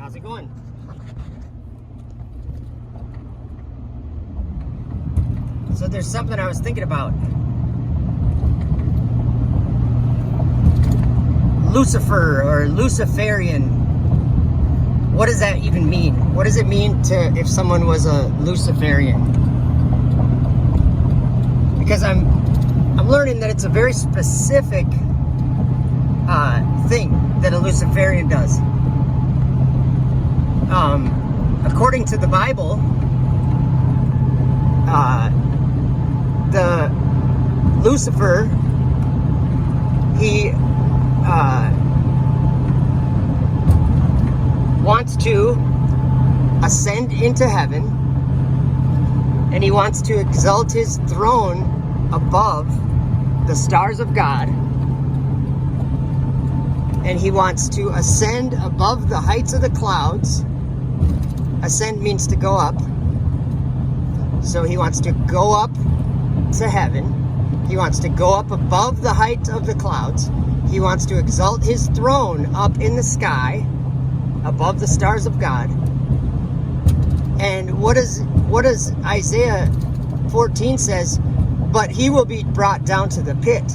How's it going? So there's something I was thinking about. Lucifer or Luciferian. What does that even mean? What does it mean to if someone was a Luciferian? Because I'm learning that it's a very specific thing that a Luciferian does. According to the Bible, the Lucifer, he wants to ascend into heaven, and he wants to exalt his throne above the stars of God, and he wants to ascend above the heights of the clouds. Ascend means to go up. So he wants to go up to heaven. He wants to go up above the height of the clouds. He wants to exalt his throne up in the sky, above the stars of God. And what does Isaiah 14 says? But he will be brought down to the pit.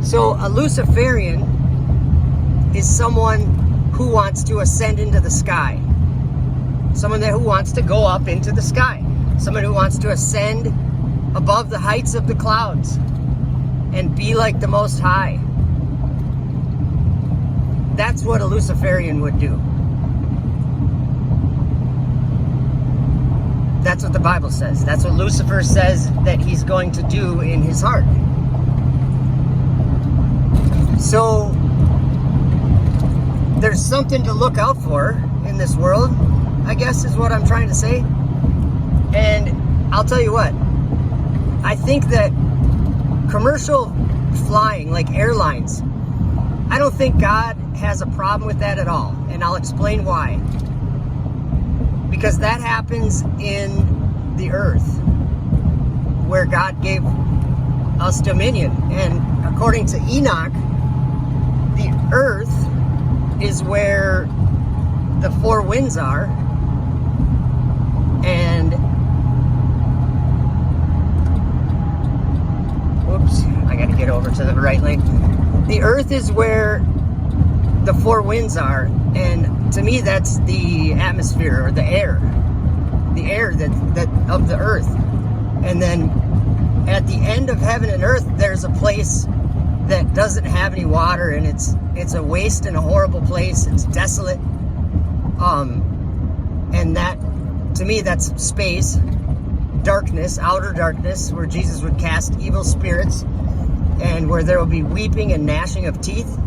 So a Luciferian is someone who wants to ascend into the sky. Someone who wants to go up into the sky. Someone who wants to ascend above the heights of the clouds and be like the Most High. That's what a Luciferian would do. That's what the Bible says. That's what Lucifer says that he's going to do in his heart. So there's something to look out for in this world, I guess is what I'm trying to say. And I'll tell you what, I think that commercial flying, like airlines, I don't think God has a problem with that at all. And I'll explain why. Because that happens in the earth, where God gave us dominion. And according to Enoch, the earth is where the four winds are. And whoops, I gotta get over to the right lane. The earth is where the four winds are, and to me that's the atmosphere or the air that of the earth. And then at the end of heaven and earth, there's a place that doesn't have any water, and it's a waste and a horrible place. It's desolate. And that, to me, that's space, darkness, outer darkness, where Jesus would cast evil spirits, and where there will be weeping and gnashing of teeth.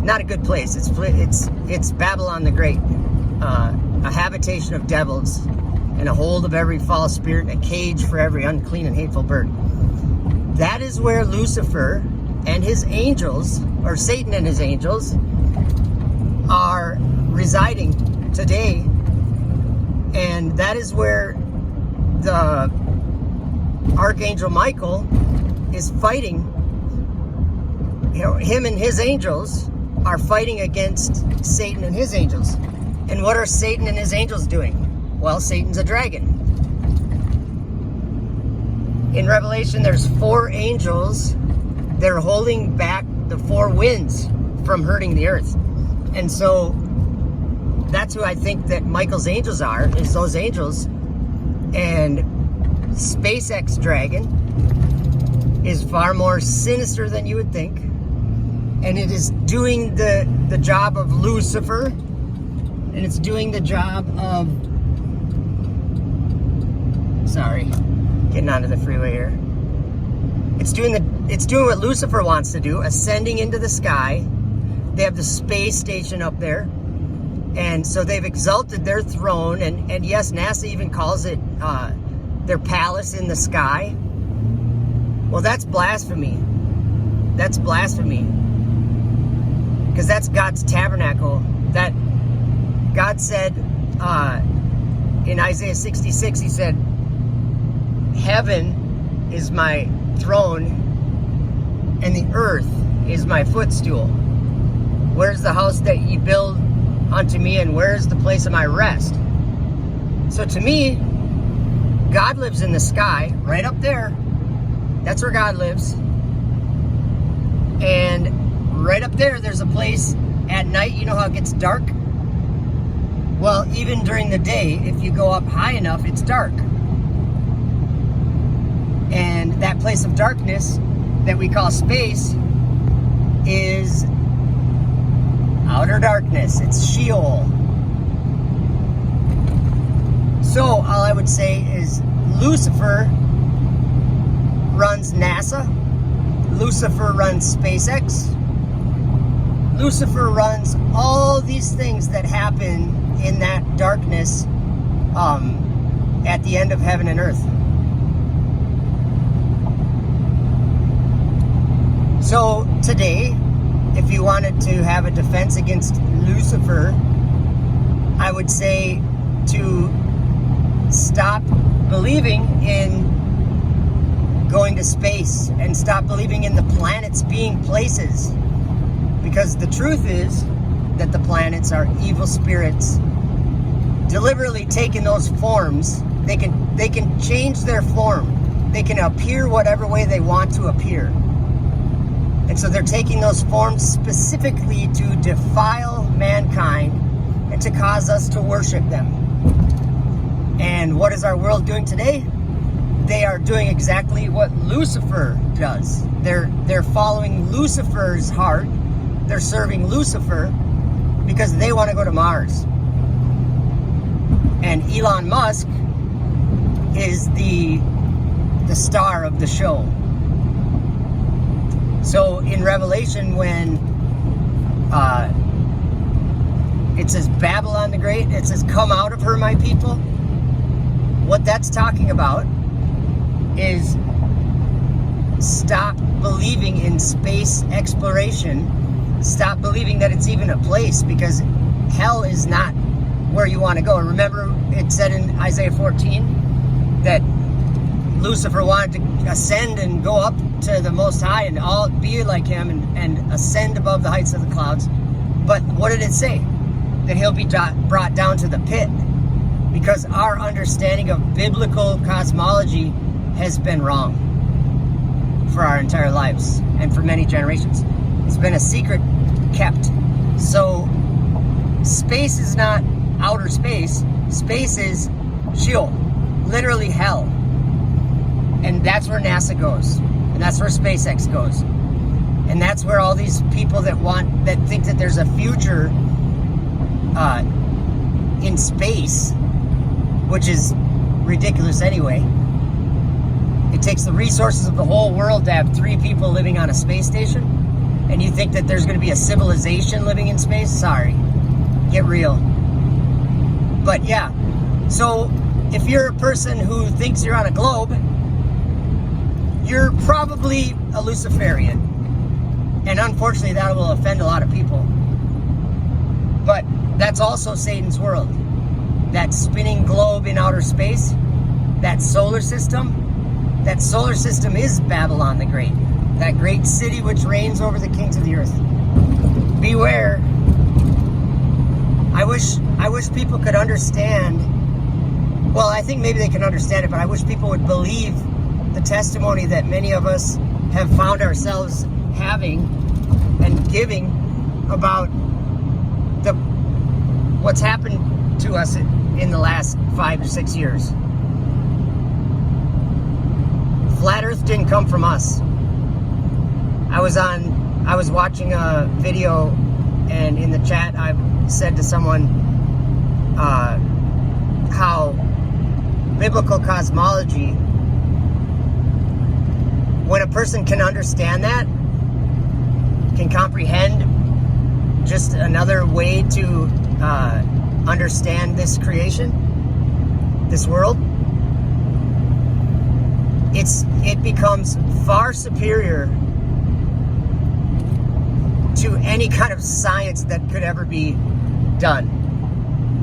Not a good place. It's Babylon the Great, a habitation of devils, and a hold of every false spirit, and a cage for every unclean and hateful bird. That is where Lucifer and his angels, or Satan and his angels, are residing today. And that is where the Archangel Michael is fighting. You know, him and his angels are fighting against Satan and his angels. And what are Satan and his angels doing? Well, Satan's a dragon. In Revelation, there's four angels. They're holding back the four winds from hurting the earth. And so that's who I think that Michael's angels are, is those angels. And SpaceX Dragon is far more sinister than you would think. And it is doing the job of Lucifer. And it's doing the job of... Sorry, getting onto the freeway here. It's doing what Lucifer wants to do, ascending into the sky. They have the space station up there. And so they've exalted their throne, and yes, NASA even calls it their palace in the sky. Well, that's blasphemy. That's blasphemy. Because that's God's tabernacle. That God said in Isaiah 66, he said, heaven is my throne and the earth is my footstool. Where's the house that ye build unto me, and where's the place of my rest? So to me, God lives in the sky, right up there. That's where God lives. And right up there, there's a place at night. You know how it gets dark? Well, even during the day, if you go up high enough, it's dark. And that place of darkness that we call space is outer darkness. It's Sheol. So all I would say is Lucifer runs NASA. Lucifer runs SpaceX. Lucifer runs all these things that happen in that darkness at the end of heaven and earth. So today, if you wanted to have a defense against Lucifer, I would say to stop believing in going to space and stop believing in the planets being places. Because the truth is that the planets are evil spirits deliberately taking those forms. They can change their form. They can appear whatever way they want to appear. And so they're taking those forms specifically to defile mankind and to cause us to worship them. And what is our world doing today? They are doing exactly what Lucifer does. They're following Lucifer's heart. They're serving Lucifer because they want to go to Mars. And Elon Musk is the star of the show. So in Revelation, when it says Babylon the Great, it says, "Come out of her, my people." What that's talking about is stop believing in space exploration. Stop believing that it's even a place, because hell is not where you want to go. Remember, it said in Isaiah 14 that Lucifer wanted to ascend and go up to the Most High and all be like him and ascend above the heights of the clouds. But what did it say? That he'll be brought down to the pit, because our understanding of biblical cosmology has been wrong for our entire lives and for many generations. It's been a secret kept. So space is not outer space. Space is Sheol, literally hell. And that's where NASA goes. And that's where SpaceX goes. And that's where all these people that think that there's a future in space, which is ridiculous anyway. It takes the resources of the whole world to have 3 people living on a space station. And you think that there's going to be a civilization living in space? Sorry. Get real. But yeah. So if you're a person who thinks you're on a globe, you're probably a Luciferian. And unfortunately, that will offend a lot of people. But that's also Satan's world. That spinning globe in outer space, that solar system is Babylon the Great. That great city which reigns over the kings of the earth. Beware. I wish people could understand. Well, I think maybe they can understand it, but I wish people would believe the testimony that many of us have found ourselves having and giving about what's happened to us in the last 5 to 6 years. Flat Earth didn't come from us. I was watching a video, and in the chat I said to someone how biblical cosmology, when a person can understand that, can comprehend just another way to understand this creation, this world, it becomes far superior to any kind of science that could ever be done.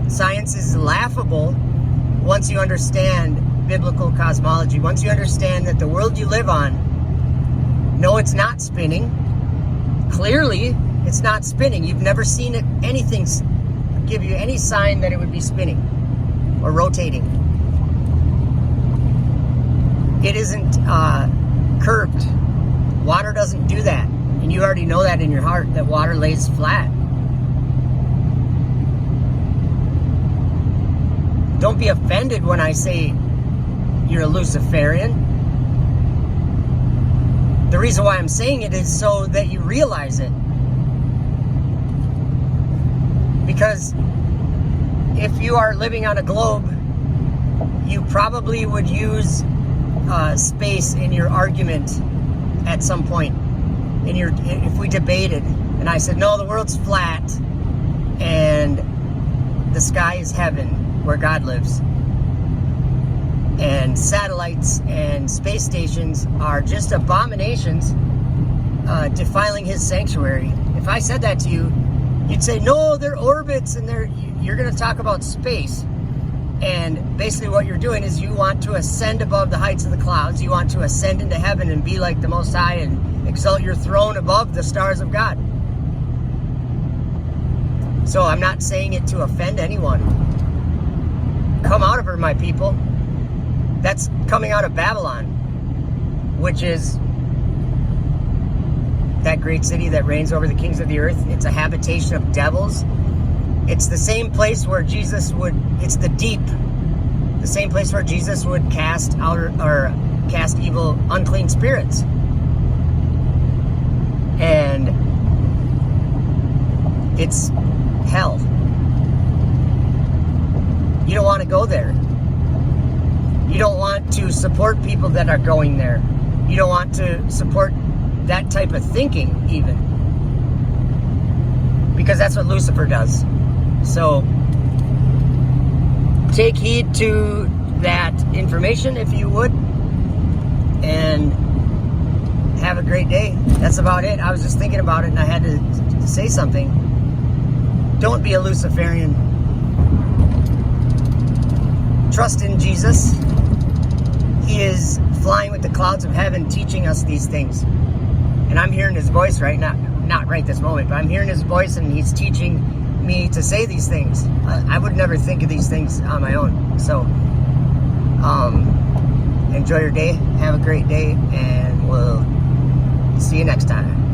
Science is laughable once you understand biblical cosmology. Once you understand that the world you live on, no, it's not spinning. Clearly, It's not spinning. You've never seen it, anything give you any sign that it would be spinning or rotating. It isn't curved. Water doesn't do that. And you already know that in your heart, that water lays flat. Don't be offended when I say you're a Luciferian. The reason why I'm saying it is so that you realize it. Because if you are living on a globe, you probably would use space in your argument at some point. If we debated and I said, no, the world's flat and the sky is heaven where God lives, and satellites and space stations are just abominations defiling his sanctuary. If I said that to you, you'd say, no, they're orbits, and you're going to talk about space. And basically what you're doing is you want to ascend above the heights of the clouds. You want to ascend into heaven and be like the Most High and exalt your throne above the stars of God. So I'm not saying it to offend anyone. Come out of her, my people. That's coming out of Babylon, which is that great city that reigns over the kings of the earth. It's a habitation of devils. It's the same place where Jesus it's the deep. The same place where Jesus would cast out or cast evil, unclean spirits. And it's hell. You don't want to go there. You don't want to support people that are going there. You don't want to support that type of thinking even. Because that's what Lucifer does. So take heed to that information if you would. And have a great day. That's about it. I was just thinking about it and I had to say something. Don't be a Luciferian. Trust in Jesus. He is flying with the clouds of heaven teaching us these things. And I'm hearing his voice right now. Not right this moment, but I'm hearing his voice and he's teaching me to say these things. I would never think of these things on my own. So, enjoy your day. Have a great day. And we'll see you next time.